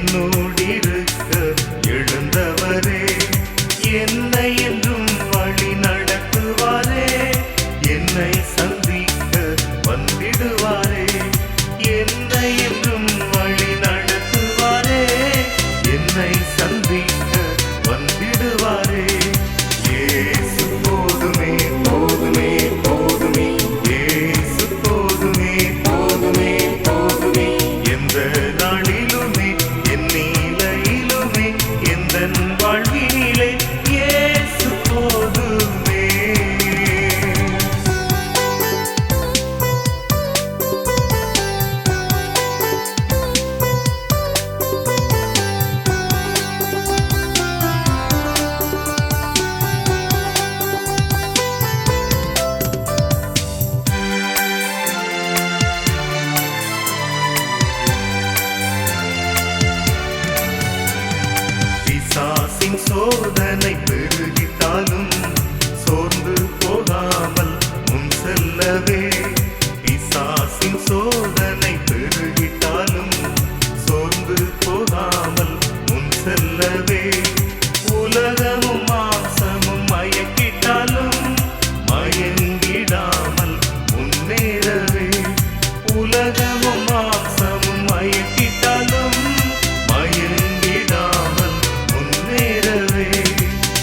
என்னோடிருக்க எழுந்தவரே, என்னை என்றும் வழி நடத்துவாரே, என்னை சந்திக்க வந்திடுவாரே, என்னை என்றும் வழி நடத்துவாரே, என்னை சந்திக்க வந்திடுவாரே. இயேசு போதுமே போதுமே போதுமே, இயேசு போதுமே போதுமே போதுமே, எந்த நாளிலுமே என் நிலையிலுமே எந்தன் வாழ்வினிலே இயேசு போதுமே. பிசாசின் சோதனை பெருகிட்டாலும் சோர்ந்து போகாமல் முன் செல்லவே, பிசாசின் சோதனை பெருகிட்டாலும் சோர்ந்து போகாமல் முன் செல்லவே, உலகமும் மாம்சமும் மயக்கிட்டாலும் மயங்கிடாமல் முன்னேறவே, உலகமும் மாம்சமும் மயக்கிட்டாலும் மயங்கிடாமல் முன்னேறவே.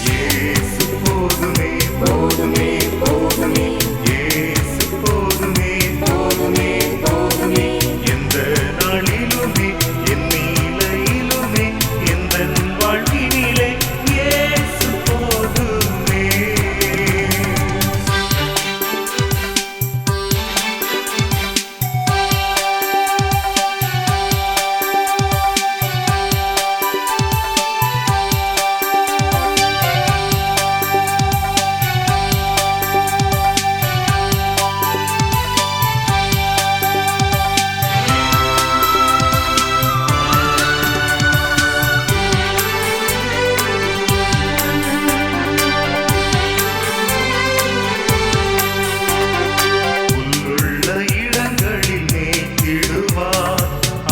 இயேசு போதுமே போதுமே போதுமே, இயேசு போதுமே போதுமே போதுமே, எந்த நாளிலுமே என் நிலையிலுமே எந்தன் வாழ்வினிலே இயேசு போதுமே. புல்லுள்ள இடங்களில் மேய்த்திடுவார்,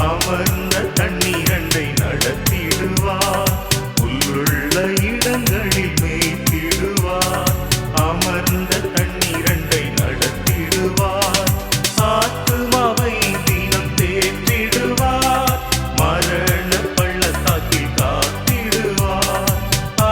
அமர்ந்த தண்ணீரண்டை நடத்திடுவார். புல்லுள்ள இடங்களில் மேய்த்திடுவார், அமர்ந்த தண்ணீரண்டை நடத்திடுவார். ஆத்துமாவை தினம் தேற்றிடுவார், மரண பள்ளத்தாக்கில் காத்திடுவார்.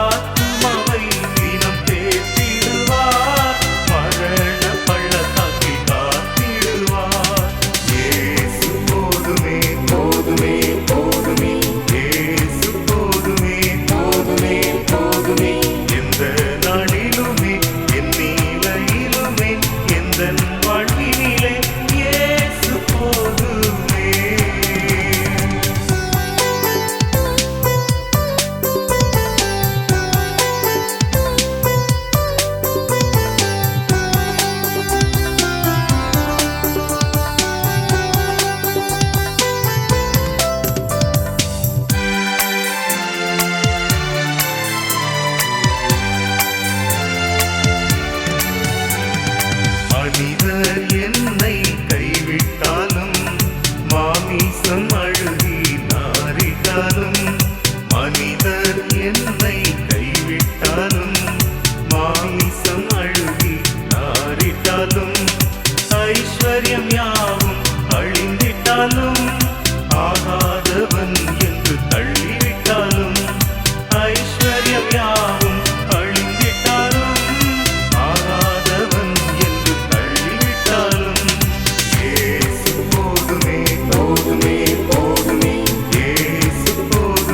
ஆத்துமாவை தினம் தேற்றிடுவார், மரண பள்ளத்தாக்கில் காத்திடுவார். இயேசு போதுமே போதுமே போதுமே, இயேசு போதுமே போதுமே போதுமே, எந்த நாளிலுமே என் நிலையிலுமே எந்தன் வாழ்வினிலே இயேசு போதுமே. மனிதர் என்னை கைவிட்டாலும், மாமிசம் அழுகி நாறிட்டாலும், மனிதர் என்னை கைவிட்டாலும், மாமிசம் அழுகி நாறிட்டாலும், ஐஸ்வர்யம் யாவும் அழிந்திட்டாலும், ஆகாதவன் என்று தள்ளிவிட்டாலும், ஐஸ்வர்யம் யாவும் அழிந்திட்டாலும், ஆகாதவன் என்று தள்ளிவிட்டாலும், இயேசு போதுமே போதுமே போதுமே, இயேசு போதுமே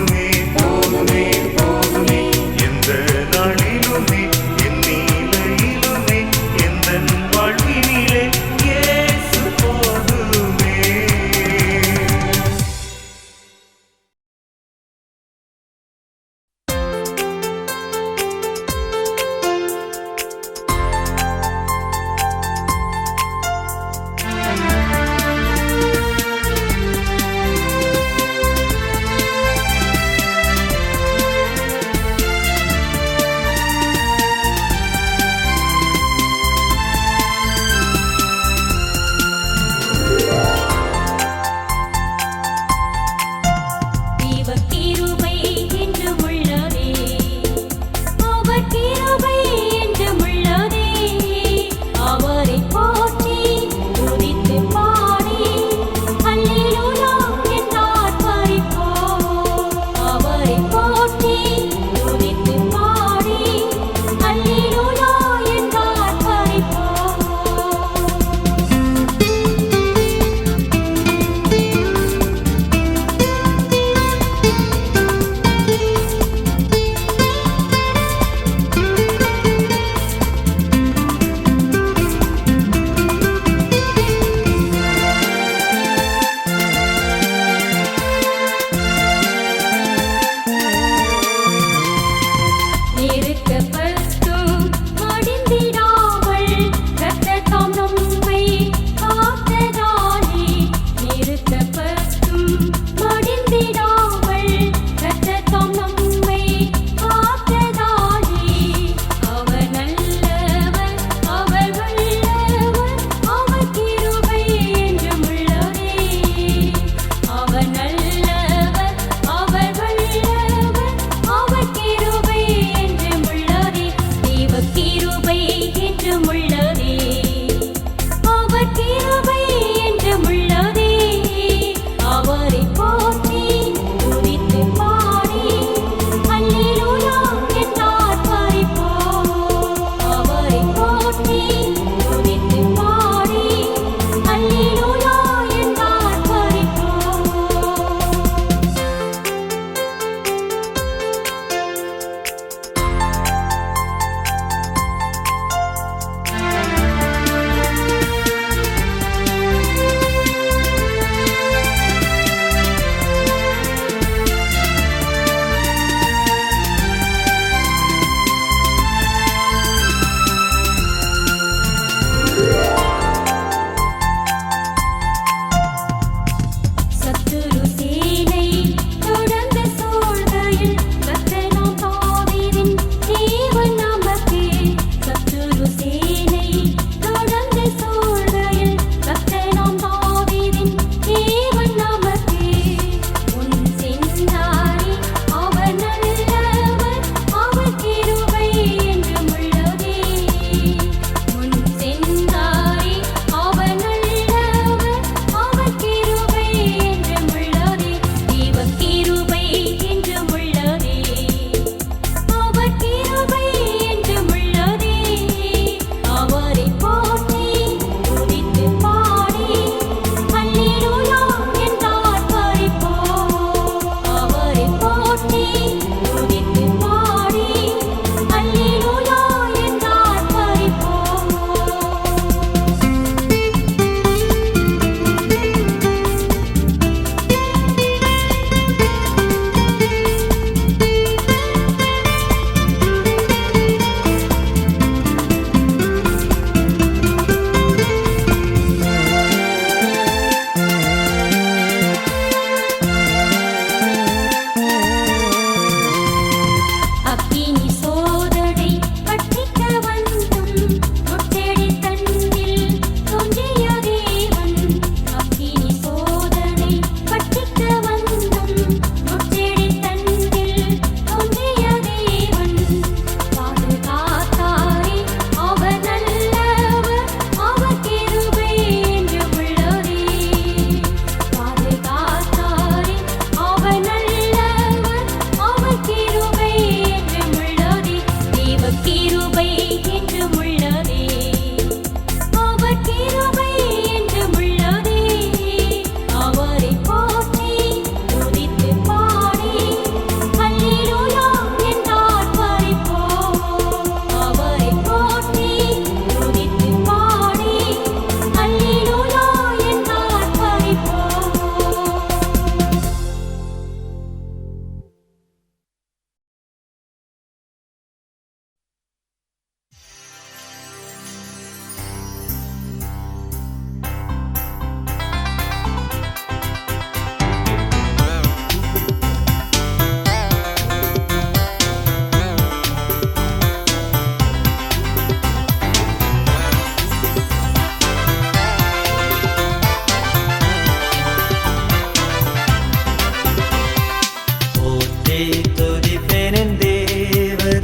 துதிப்பேன் என்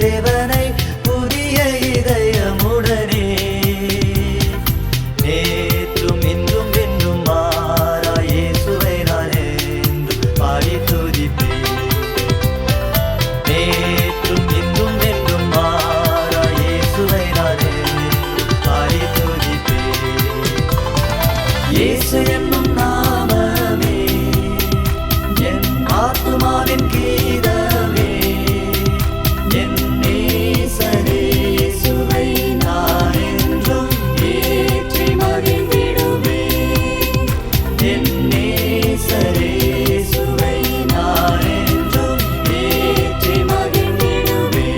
தேவனை புதிய இதயமுடனே. நேற்றும் இன்றும் என்றும் மாறா இயேசுவை நான் என்றும் பாடி துதிப்பேன். நேற்றும் இன்றும் என்றும் மாறா இயேசுவை நான் என்றும் பாடி துதிப்பேன். இயேசு என்னும் நாமமே என் ஆத்துமாவின் கீதமே. என் நேசரே இயேசுவை நான் என்றும் ஏற்றி மகிழ்ந்திடுவேன். என் நேசரே இயேசுவை நான் என்றும் ஏற்றி மகிழ்ந்திடுவேன்.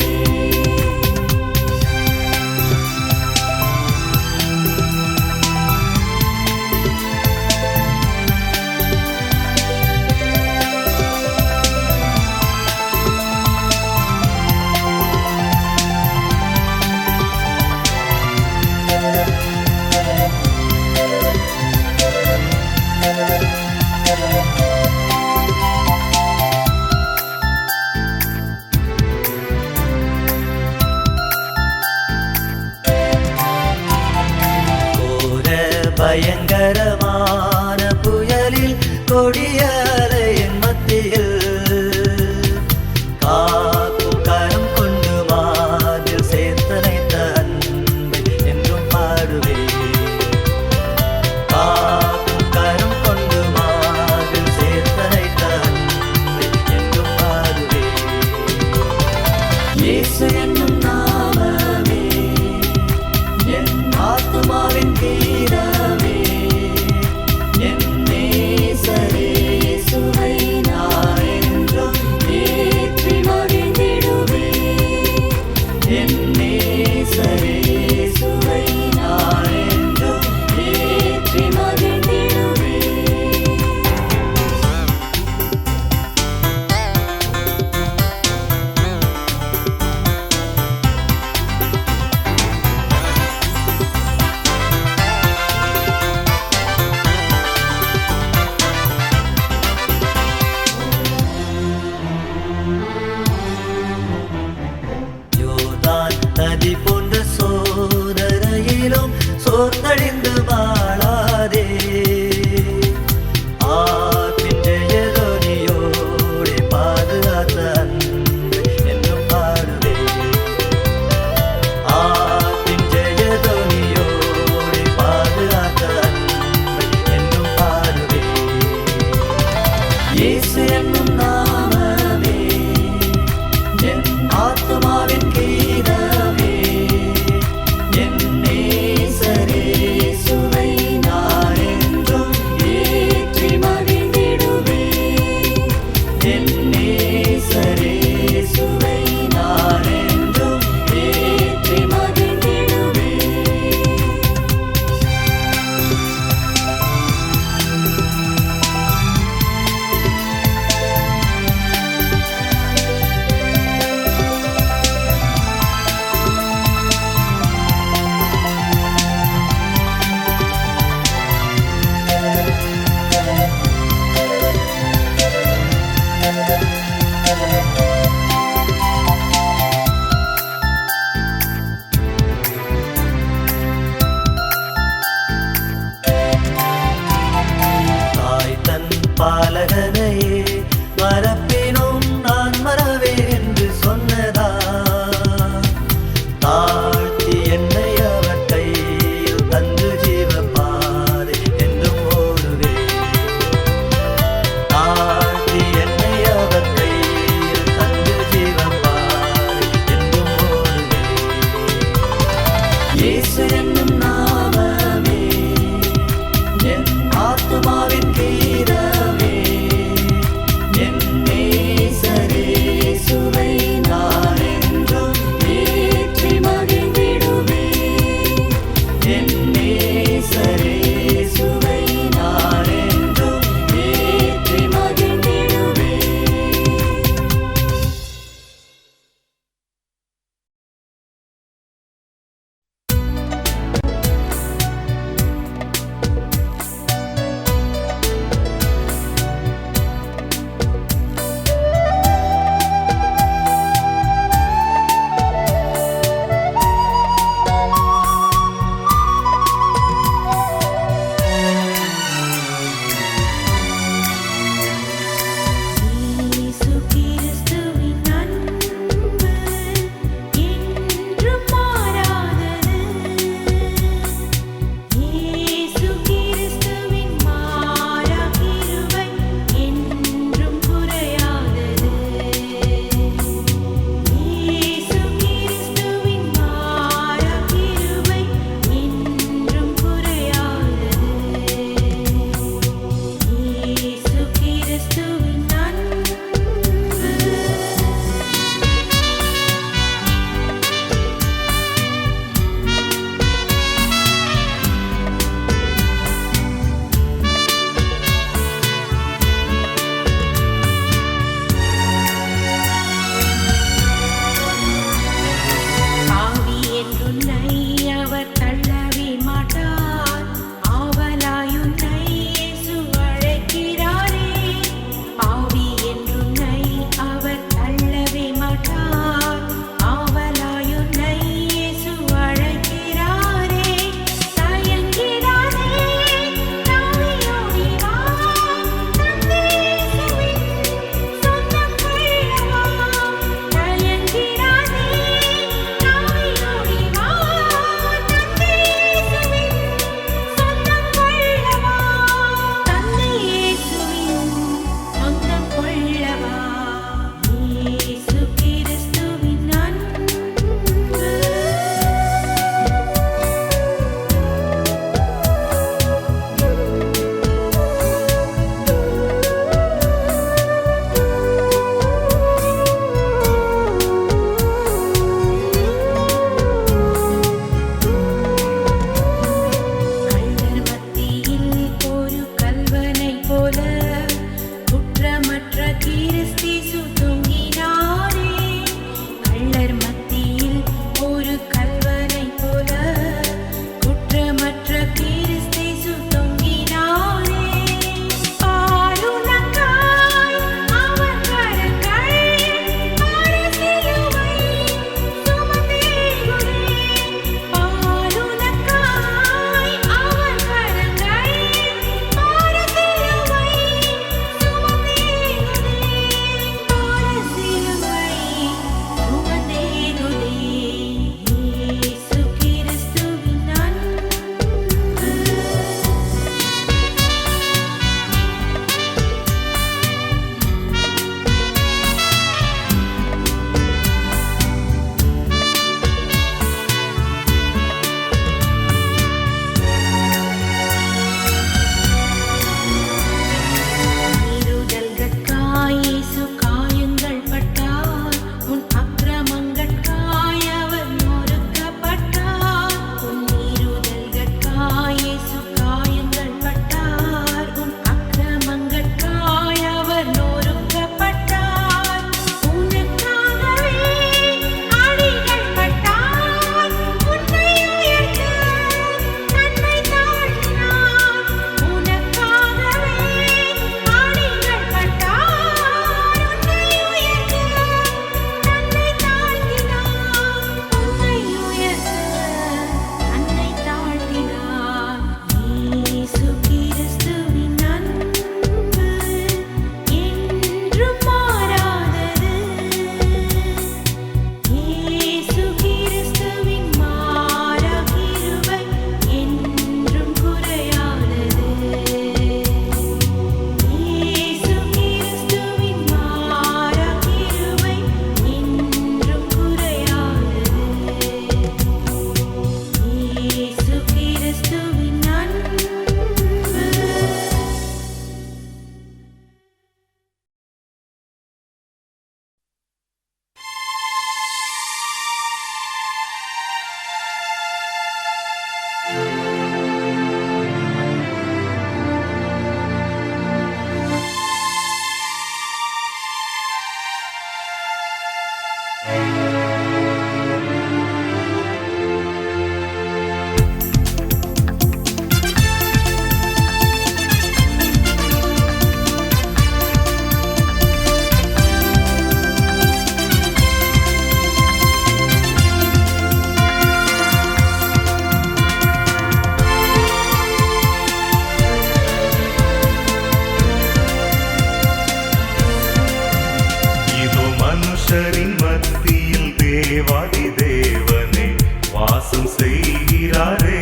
மனுஷரின் மத்தியில் தேவாதி தேவனே வாசம் செய்கிறாரே.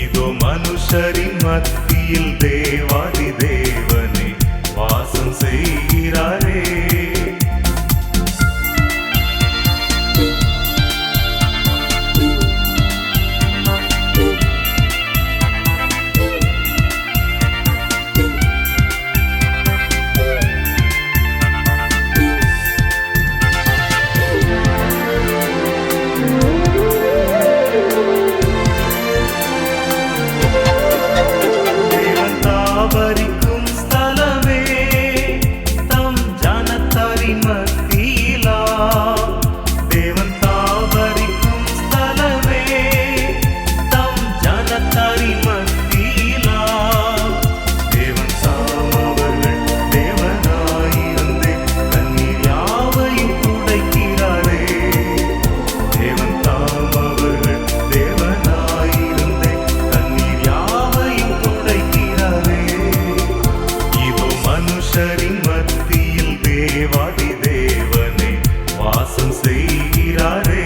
இதோ மனுஷரின் மத்தியில் தேவாதி தேவனே வாசம் செய்கிறாரே. வரிக்கும் ஸ்தலமே தம் ஜனத்தாரின் மத்தியிலா. தேவன் தாவரிக்கும் ஸ்தலமே தம் ஜனத்தாரின் மத்தியிலா. தேவன் சாமவர்கள் தேவனாயிருந்து கண்ணீர் யாவையும் துடைக்கிறாரே. தேவன் தாமவர்கள் தேவனாயிருந்து கண்ணீர் யாவையும் துடைக்கிறாரே. மனுஷரின் மத்தியில் தேவாதி தேவனே வாசம் செய்கிறாரே.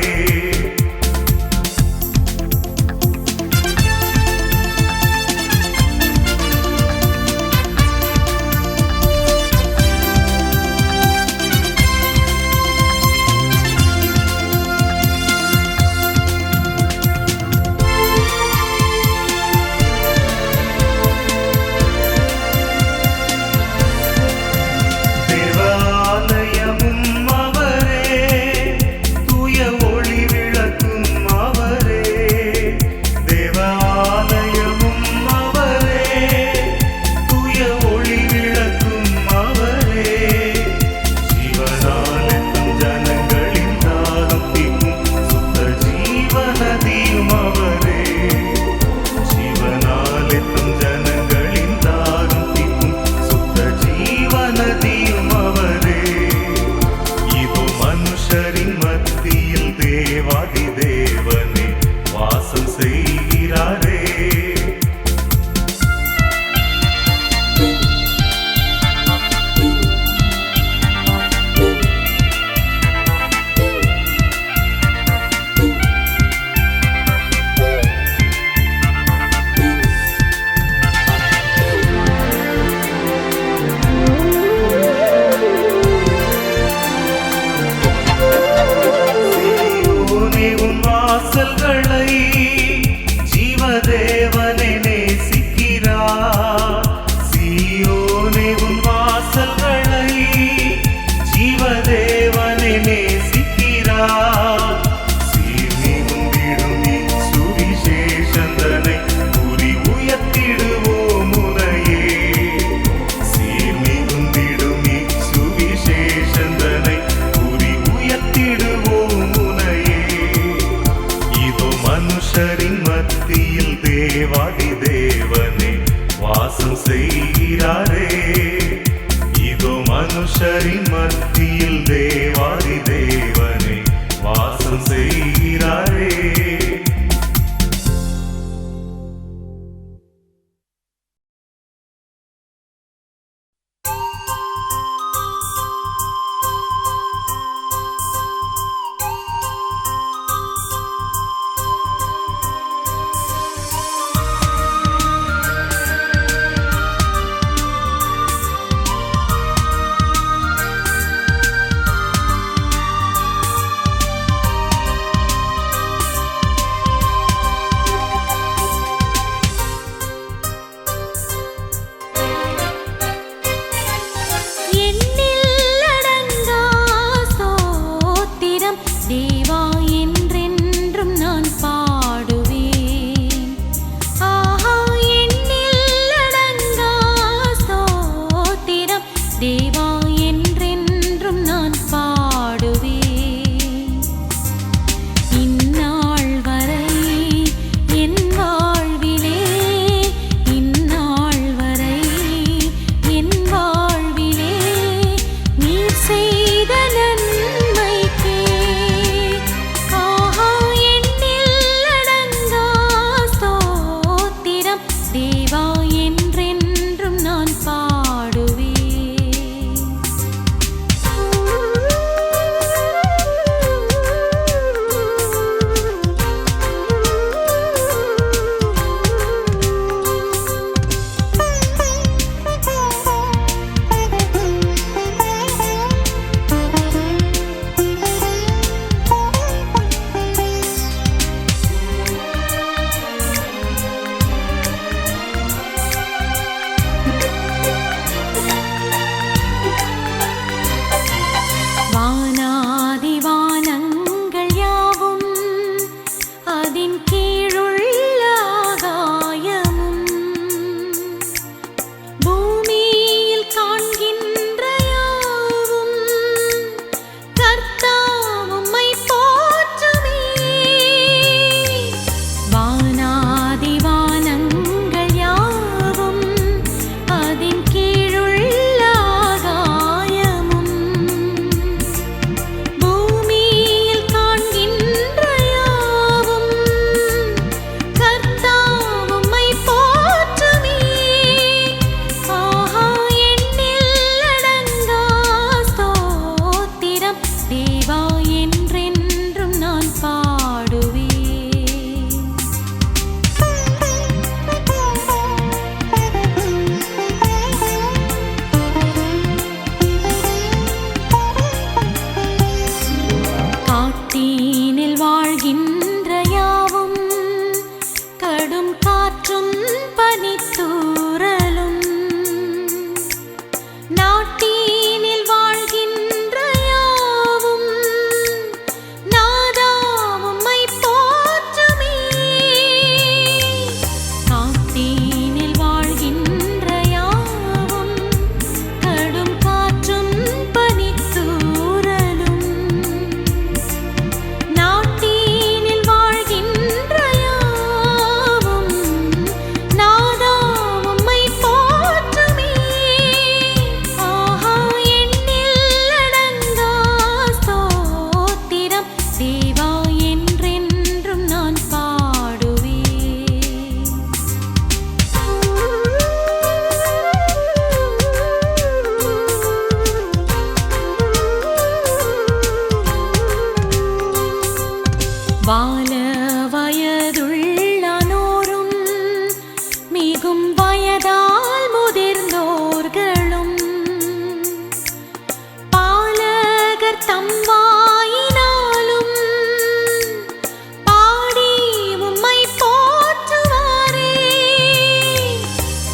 தேவாதி தேவனே வாசம் செய்கிறாரே. இதோ மனுஷரின் மத்தியில் தேவாதி தேவனே வாசம் செய்கிறாரே. வால வயதுள்ளானோரும் மிகும் வயதால் முதிர்ந்தோர்களும் பாலகர் தம் வாயினாலும் பாடி உம்மை போற்றுவாரே.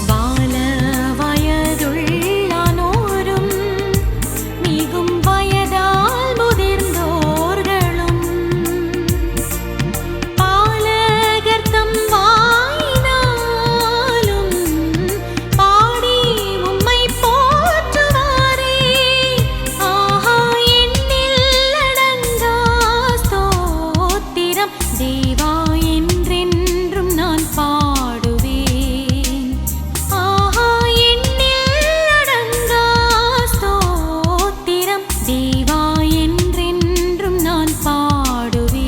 வால வயதுள்ளானோரும் மிகும் வயதால் முதிர்ந்தோர்களும் பாலகர் தம் வாயினாலும் பாடி உம்மை போற்றுவாரே. ஆஹா எண்ணில் அடங்கா ஸ்தோத்திரம் தேவா என்றென்றும் நான் பாடுவேன். ஆஹா எண்ணில் அடங்கா ஸ்தோத்திரம் தேவா என்றென்றும் நான் பாடுவேன்.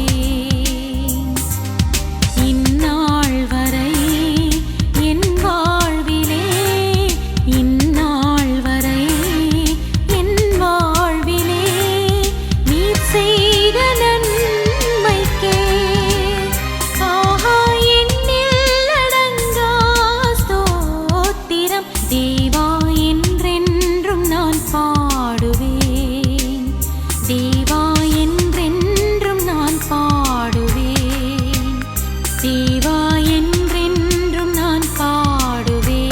இந்நாள் வரை என் வாழ்விலே இந்நாள் வரை என் வாழ்விலே நீர் செய்த நன்மைக்கே ஆஹா எண்ணில் அடங்கா ஸ்தோத்திரம் தேவா என்றென்றும் நான் பாடுவேன். தேவா என்றென்றும் நான் பாடுவேன். தேவா என்றென்றும் நான் பாடுவேன்.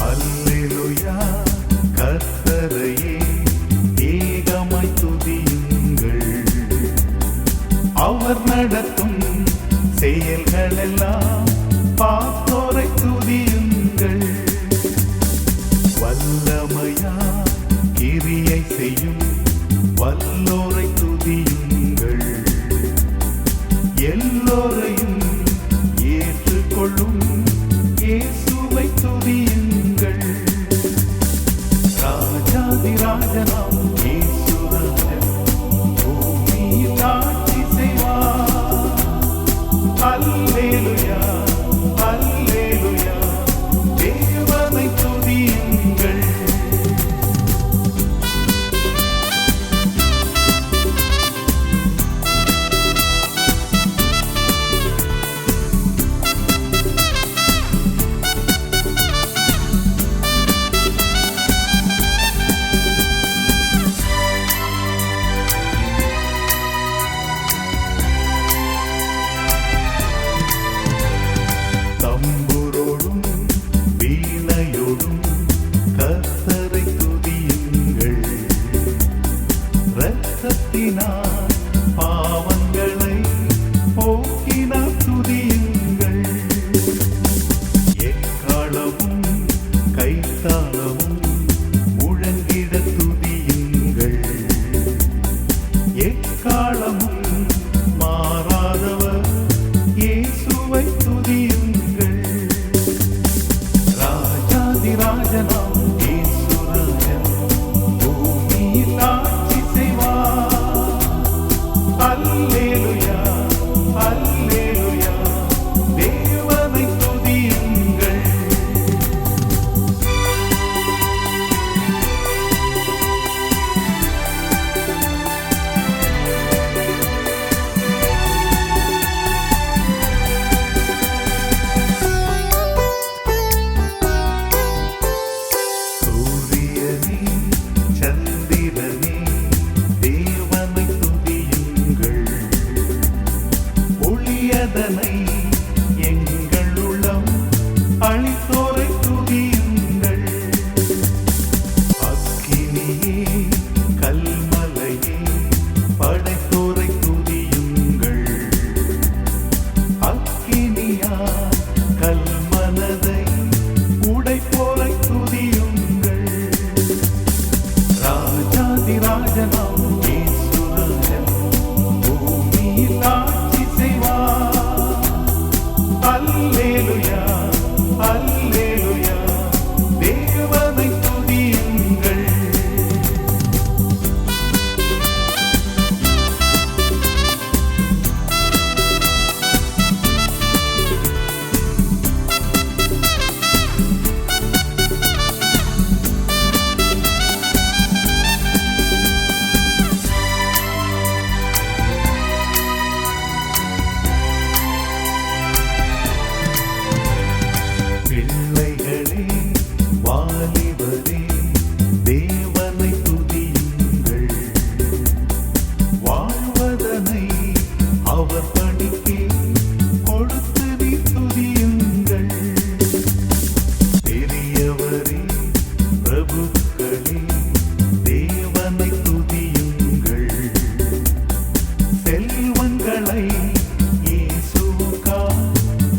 அல்லேலூயா கர்த்தரையே ஏகமாய் துதியுங்கள். அவர் நடத்தும் செயல்களெல்லாம் பார்த்தோரை துதியுங்கள். வல்லமையா கிரியை செய்யும் வல்லோரை துதியுங்கள். எல்லோரையும் ஏற்றுக்கொள்ளும் இயேசுவை துதியுங்கள். ராஜாதிராஜனாம் இயேசுராஜன் பூமியில் ஆட்சி செய்வார். அல்லேலூயா அல்லேலூயா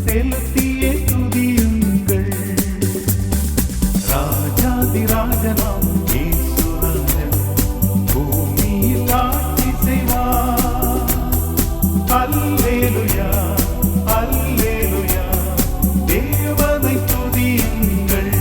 செலுத்தியே துதியுங்கள். ராஜாதிராஜனாம் இயேசுராஜன் பூமியில் ஆட்சி செய்வார். அல்லேலூயா அல்லேலூயா தேவனை துதியுங்கள்.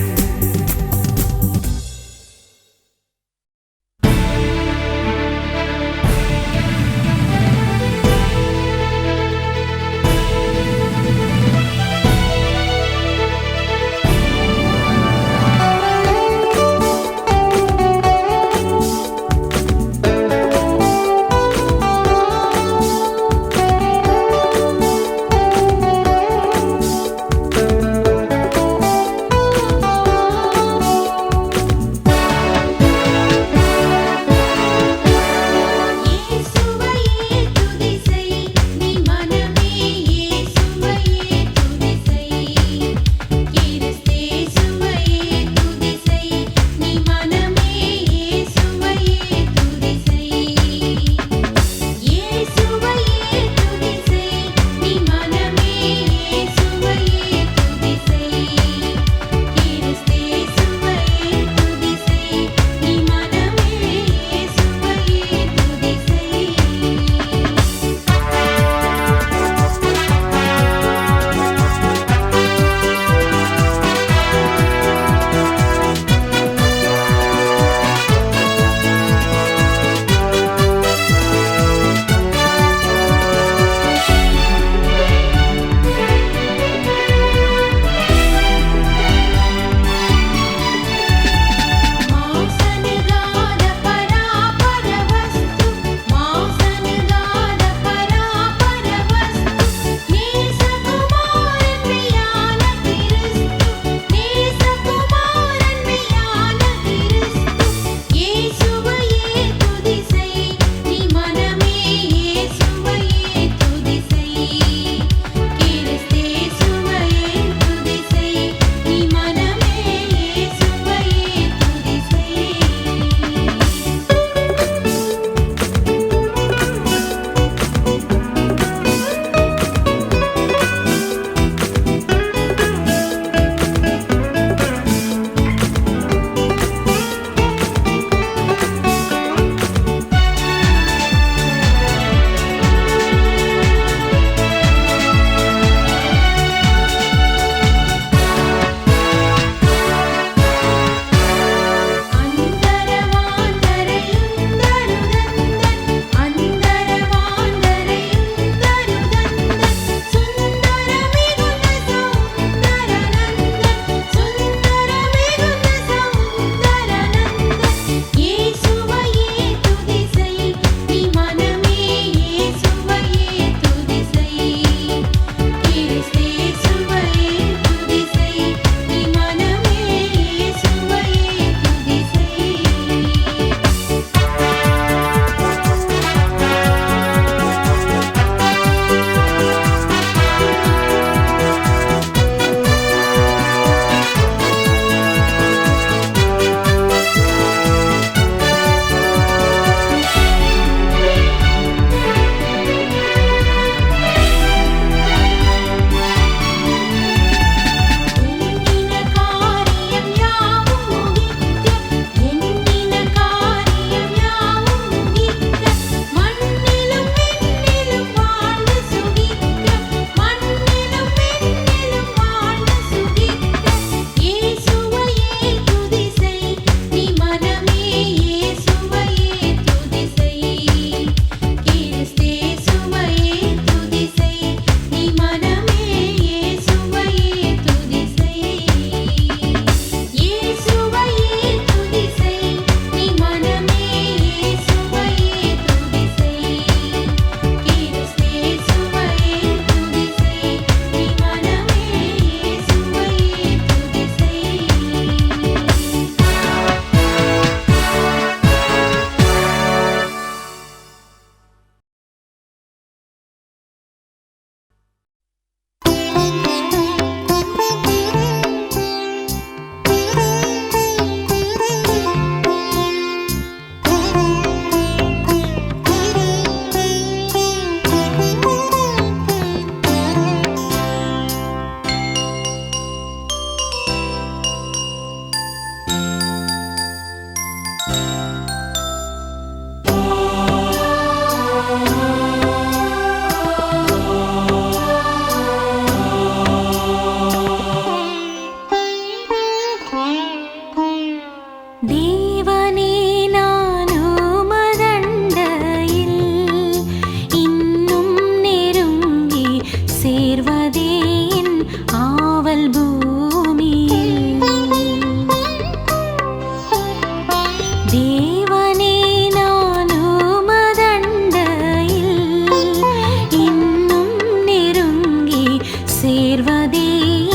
சேர்வதே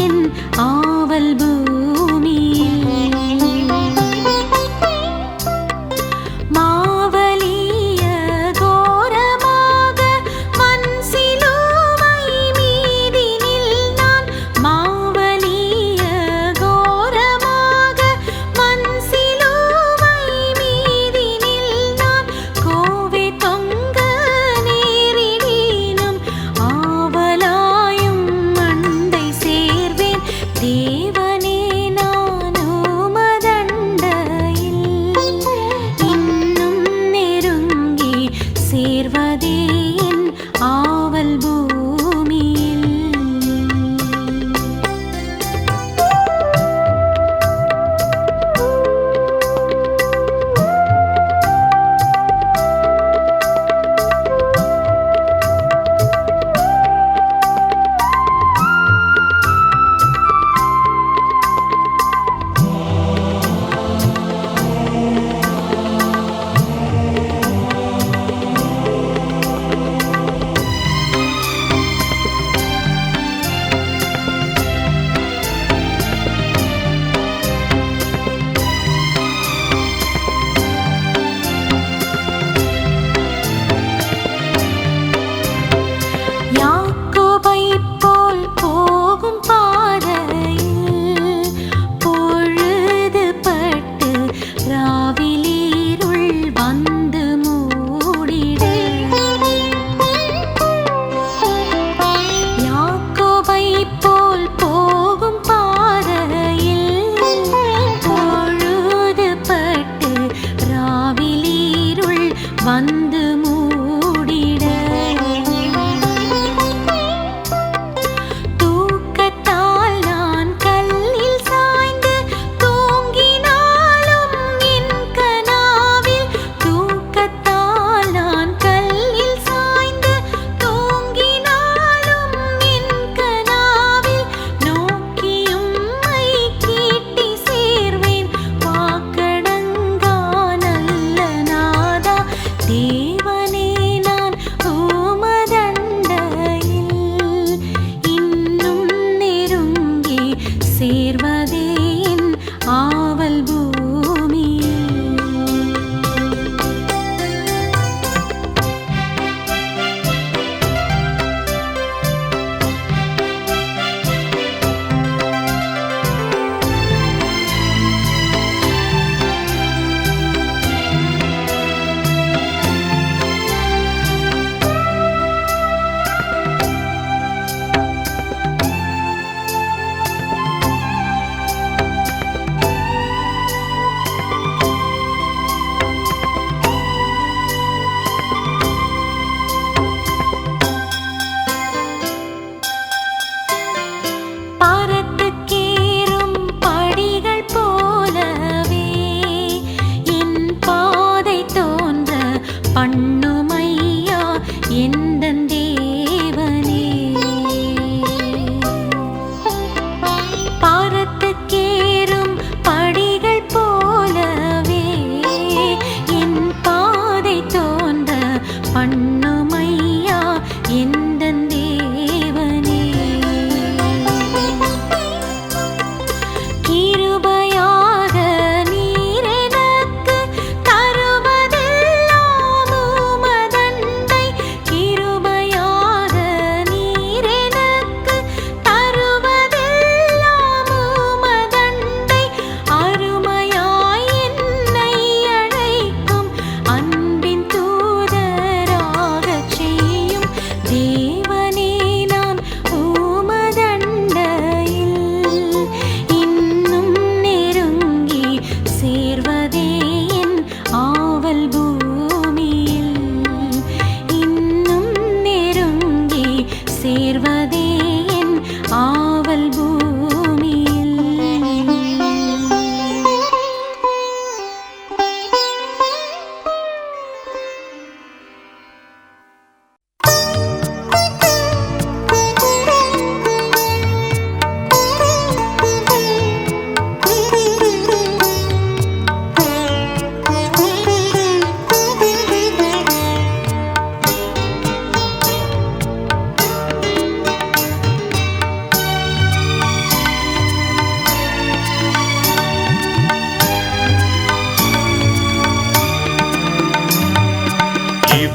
என் ஆவல் பூமியில். மாவலிய கோரமாக மண் சிலுவை மீதினில் நான் மாவலிய கோரமாக மண் சிலுவை மீதினில் நான் கோவே தொங்க நேரிடினும் ஆவலாயும் அண்டை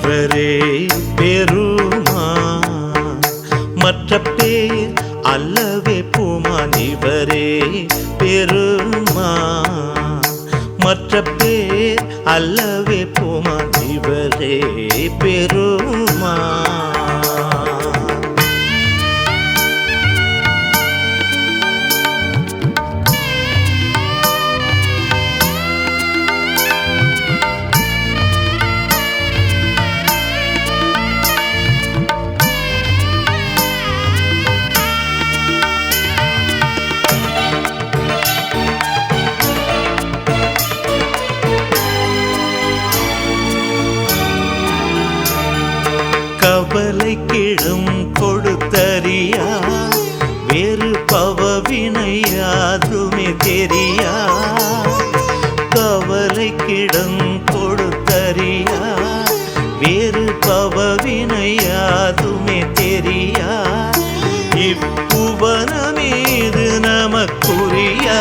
இவரே பெருமான், மற்ற பேர் அல்லவே பூமான். இவரே பெருமான், மற்ற பேர் அல்லவே பூமான். இவரே பெருமான். கவலைக்கிடும் கொடுத்தறியா, வேறு பவவினையாதுமே தெரியா. கவலைக்கிடும் கொடுத்தறியா, வேறு பவவினையாதுமே தெரியா. இப்புவனமீது நமக்குரியா,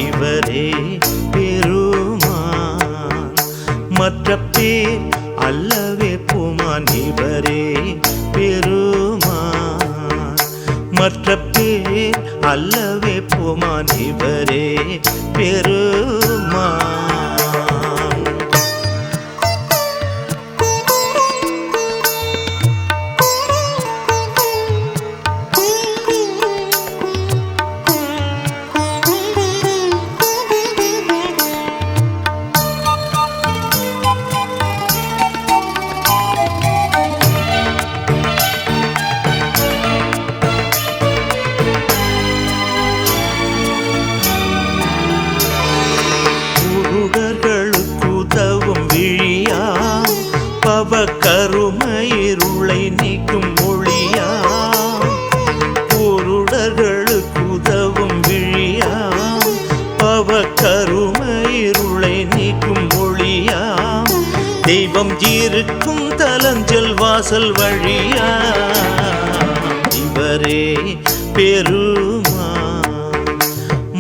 இவரே பெருமான், மற்ற பேர் அல்லவே பூமான். இவரே பெருமான், மற்ற பேர் அல்லவே பூமான். இவரே பெருமான். குருடர்களுக்குதவும் விழியா, பவ கருமயிருளை நீக்கும் ஒளியா. குருடர்களுக்குதவும் விழியா, பவ கருமயிருளை நீக்கும் ஒளியா. தெய்வம் இருக்கும் தலஞ்சல் வாசல் வழியா, இவரே பெருமான்,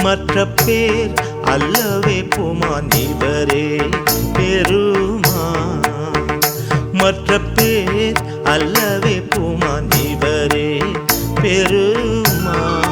மற்ற பேர் அல்லவே பூமான். இவரே பெருமான், மற்ற பேர் அல்லவே பூமான். இவரே பெருமான்.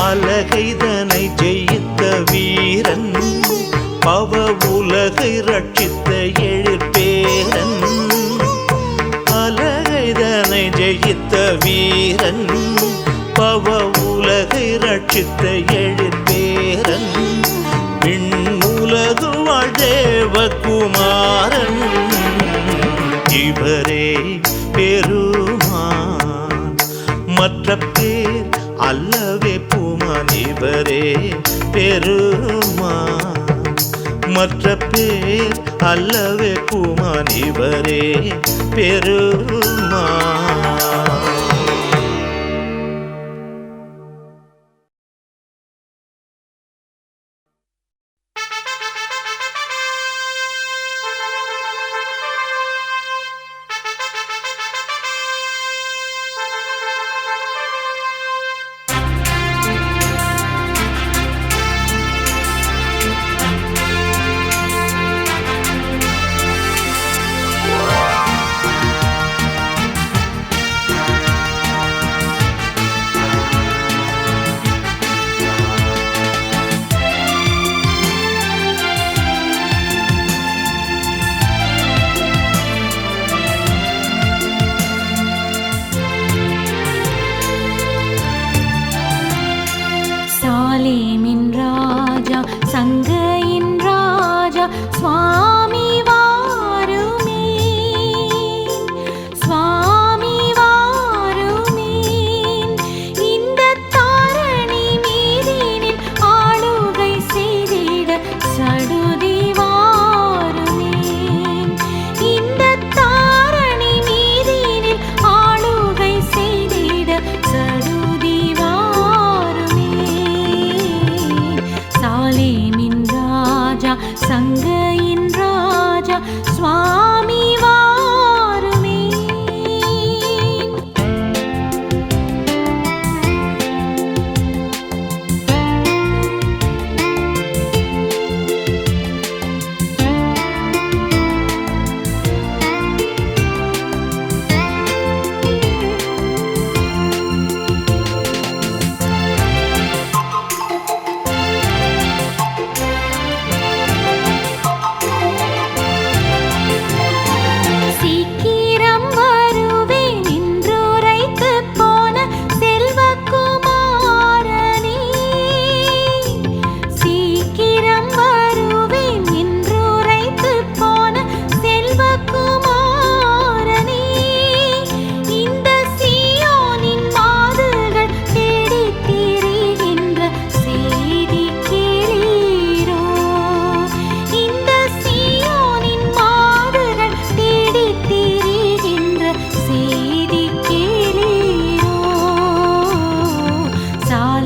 அலகைதனை ஜெயித்த வீரன், பவ உலகை ரட்சித்த எழிற்பேரன். அலகைதனை ஜெயித்த வீரன், பவ உலகை ரட்சித்த எழிற்பேரன். விண்ணுலகு வாழ்தேவகுமாரன், இவரே பெருமான், மற்ற பேர் அல்லவே பூமான். இவரே பெருமான், மற்ற பேர் அல்லவே பூமான். இவரே பெருமான்.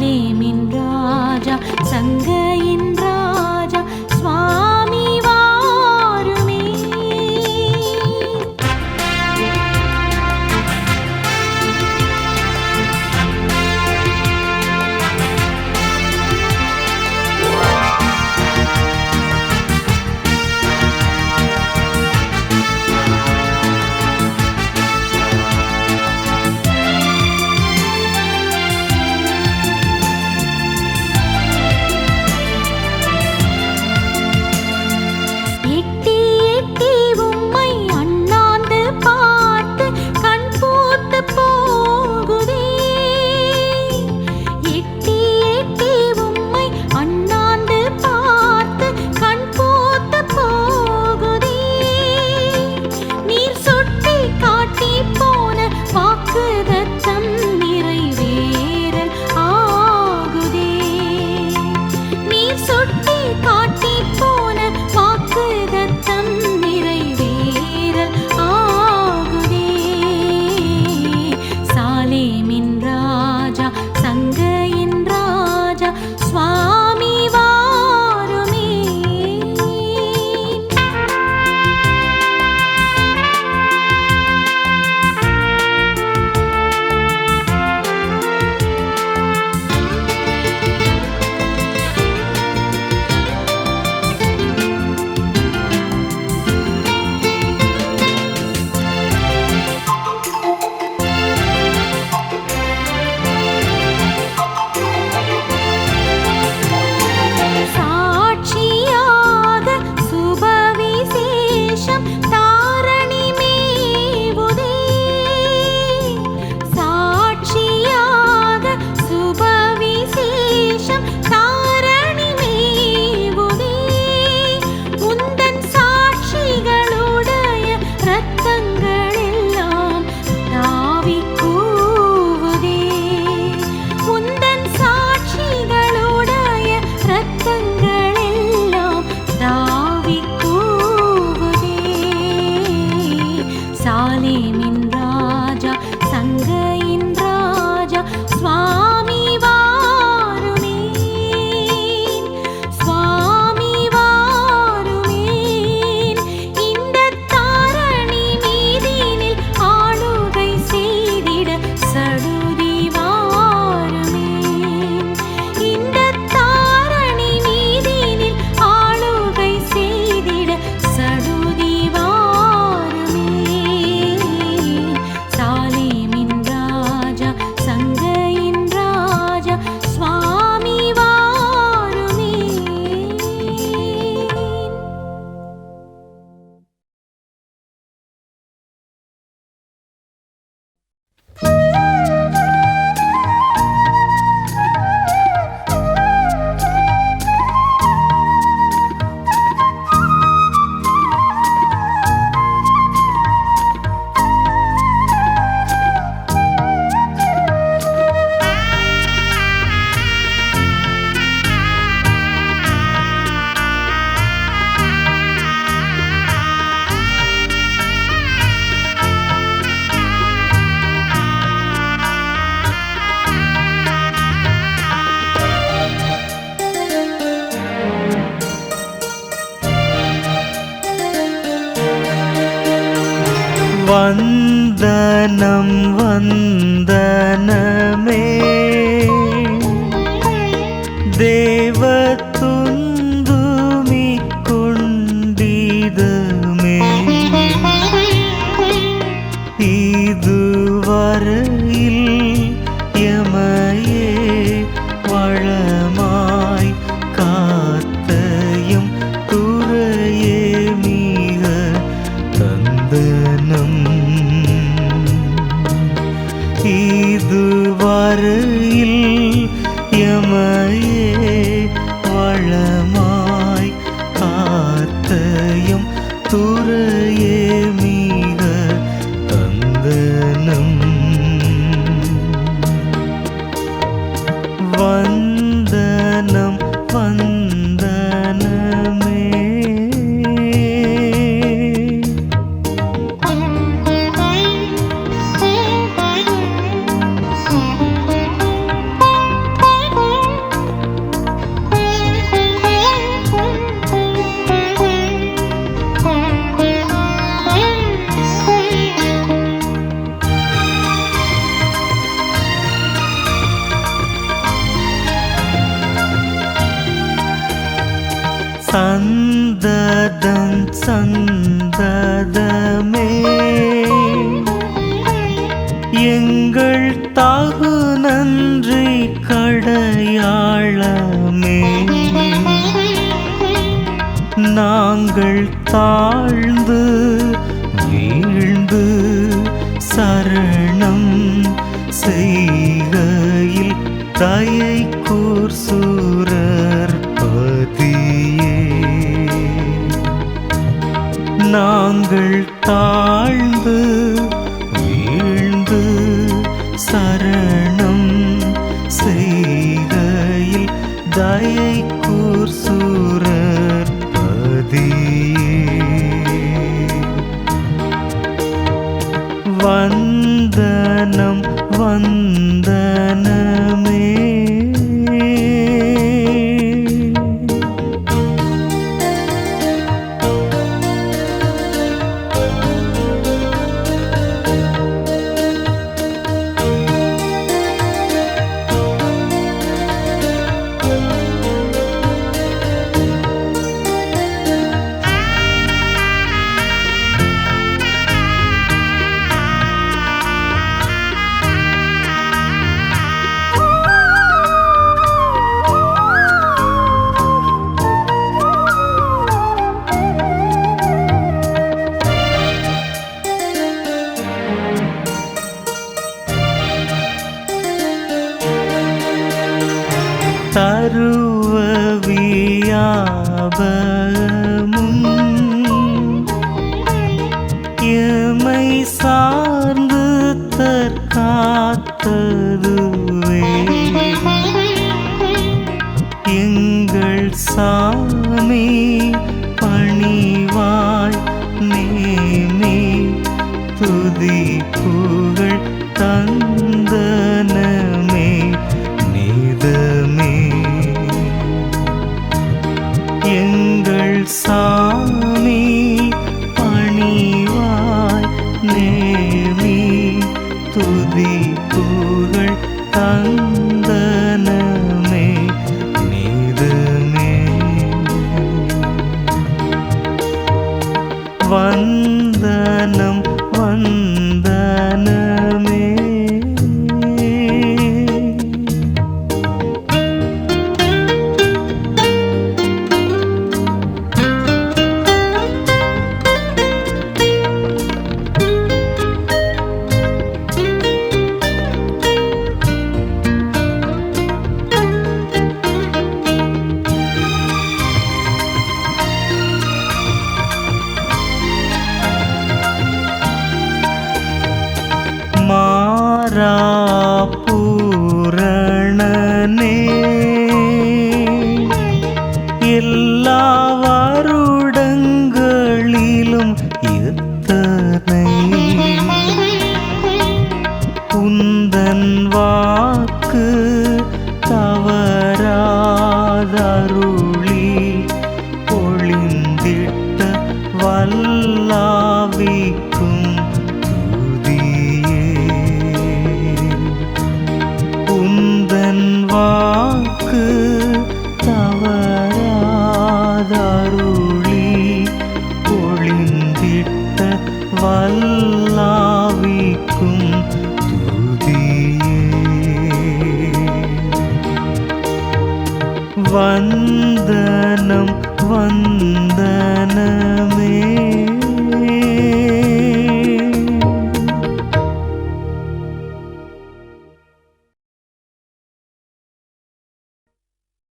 சாலேமின் ராஜா சங்கையின் ராஜா சுவாமி வாருமே. எட்டி எட்டி உம்மை அண்ணாந்து பார்த்து கண் பூத்து போகுதே. எட்டி எட்டி உம்மை அண்ணாந்து பார்த்து கண் பூத்து போகுதே. நீர் சுட்டி காட்டி போன வாக்குதத்தம் நிறைவேறல் ஆகுதே. நீர் சுட்டி காட்டி போன வாக்குதத்தம் நிறைவேறல் ஆகுதே. சாலேமின் ராஜா சங்கையின் ராஜா சுவாமி வாருமே. சாட்சியாக சுபவிசேஷம் தாரணி மேவுதே. சாட்சியாக சுபவிசேஷம் தாரணி மேவுதே. உந்தன் சாட்சிகளுடைய இரத்தங்கள் எல்லாம் தாவி கூவுதே. உந்தன் சாட்சிகளுடைய இரத்தங்கள் எல்லாம் தாவி கூவுதே. சாலேமின் ராஜா சங்கையின் ராஜா சுவாமி வாருமே. சுவாமி வாருமே. இந்த தாரணி மீதினில் ஆளுகை செய்திட சடுதி வாருமே. இந்த தாரணி மீதினில் ஆளுகை செய்திட சடுதி வாருமே. சாலேமின் ராஜா சங்கையின் ராஜா சுவாமி வாருமே. வந்தனம் வந்தனமே தேவதுந்துமி குண்டிதமே. இதுவரையில் எமையே வளமாய் காத்தையும் துறையே மிக தந்தனம். இதுவரையில் எமையே வளமாய் காத்தையும் துறையே மிக தந்தனம். வந்தனம் வந்தனமே. சந்ததம் சந்ததமே எங்கள் தாகு நன்றி கடையாளமே நாங்கள் தாழ்ந்து வீழ்ந்து சரணம் செய்கையில் தயை கூர் சூரர் பதியே நாங்கள் தாழ்ந்து வீழ்ந்து சரணம் செய்கையில் தயை கூர் சூரர் பதியே வந்தனம் வந்தனமே தருவவியாபமும் எமை சார்ந்து தற்காத்ததுவே எங்கள் சாமி பணிவாய் நேமி துதி புகழ் தந்தனமே நீதமே எங்கள் சாமி பணிவாய் நேமி துதி புகழ் தந்தனமே நீதமே வந்தனம் வந்தனமே பூரணனே எல்லா வருடங்களிலும் எத்தனை உந்தன் வாக்கு தவறாதருளி பொழிந்திட்ட வல்லாவிக்கும் உந்தன் வாக்கு தவறாதருளி பொழிந்திட்ட வல்லாவிக்கும் துதியே வந்தனம் வந்தனமே